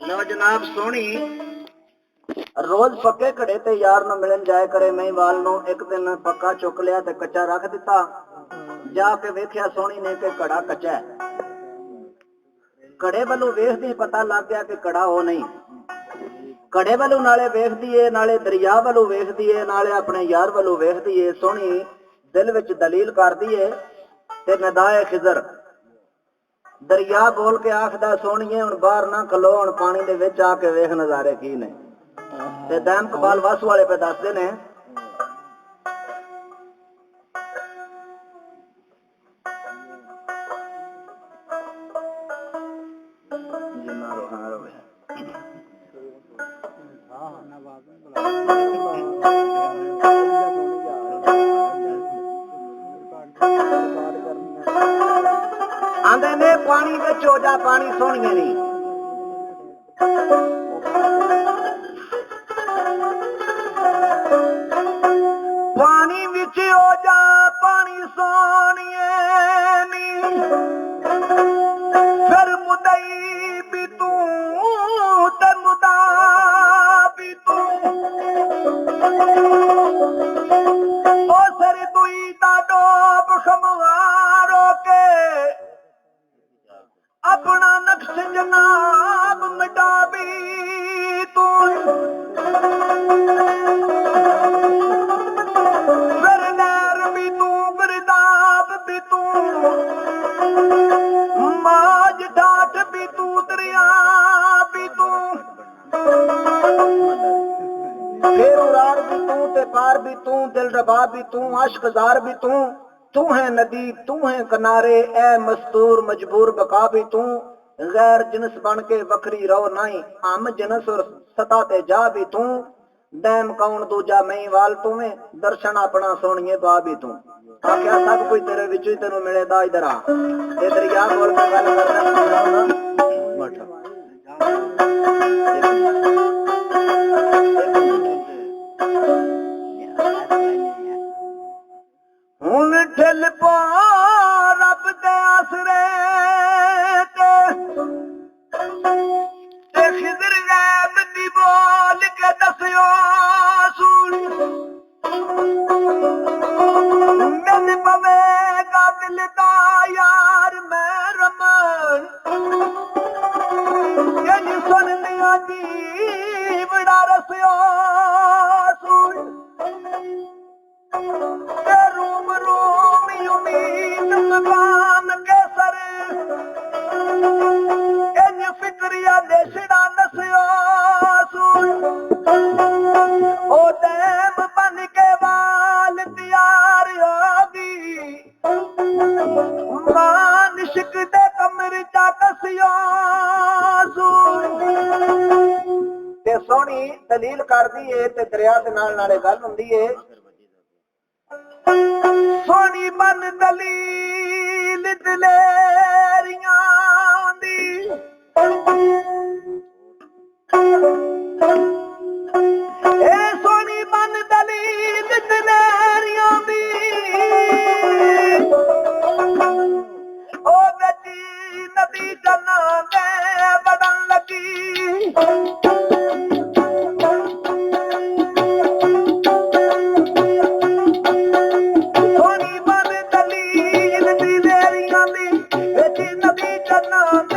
लो जनाब सोनी रोज पक्के खड़े ते यार न मिलन जाए करे महिवाल नो एक दिन पक्का चुक लिया ते कच्चा रख दिता जाके वेख्या सोनी ने कि कड़ा कच्चा है कड़े वालों वेखदी पता लग गया कि कड़ा हो नहीं कड़े वालों नाले वेखदी है नाले दरिया वालों वेखदी है नाले अपने यार वालों वेखदी है सोनी दिल विच दलील करदी है ते नदाए खिजर दरिया बोल के आखदा सोनिए हुण बाहर ना खलो हुण पानी दे विच आके वेख नजारे की ने ते दैम कबाल वासू वाले पे दसदे ने आंदे ने पानी विच हो जा पानी सोनिए नहीं पानी विच हो जा पानी सोनिए नी फिर मुदई भी तू ते मुदा भी तू ओ सर दुई दा डोब खमवारो के अपना नक्श जनाब मिटा भी तू फिर नैर भी तू बिरदाब भी तू माज ढाठ भी तू दरिया भी तू फिर उरार भी तू ते पार भी तू दिल रबा भी तू आशिकजार भी तू है नदी तू है किनारे ए मस्तूर मजबूर बका भी तू गैर जिनस बन के वखरी रहो नहीं हम जिनस और सता ते जा भी तू डैम कौन दूजा मई वाल तू में दर्शन अपना सोनिए बा भी तू आख्या सब कोई तेरे विच ही तेनू मिलेदा इधर आ ते दरिया बोल के गल करना हुन ठिल पो रब दे आसरे ते खिजर गैब दी बोल के दस्यो सुन मिल पवेगा दिल दा यार मैं रमन ये सुन लिया जी बड़ा रस्यो सुन रूम रूम उम्मीद मकाम के सर इन फिक्रिया देशड़ा नस्यो सुन ओ डैम बन के वाल तैयार होगी मान शिक दे कमर चा कसियो सुन ते सोनी दलील करदी है ते दरिया दे नाल नाले गल हुंदी है सोनी बन दलील दलेरियां दी ए सोनी बन दलील दलेरियां दी ओ बेटी नदी जन्ना दे बदन लगी नदी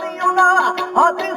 ਨਹੀਂ ਉਹਨਾਂ ਹਾਥੀ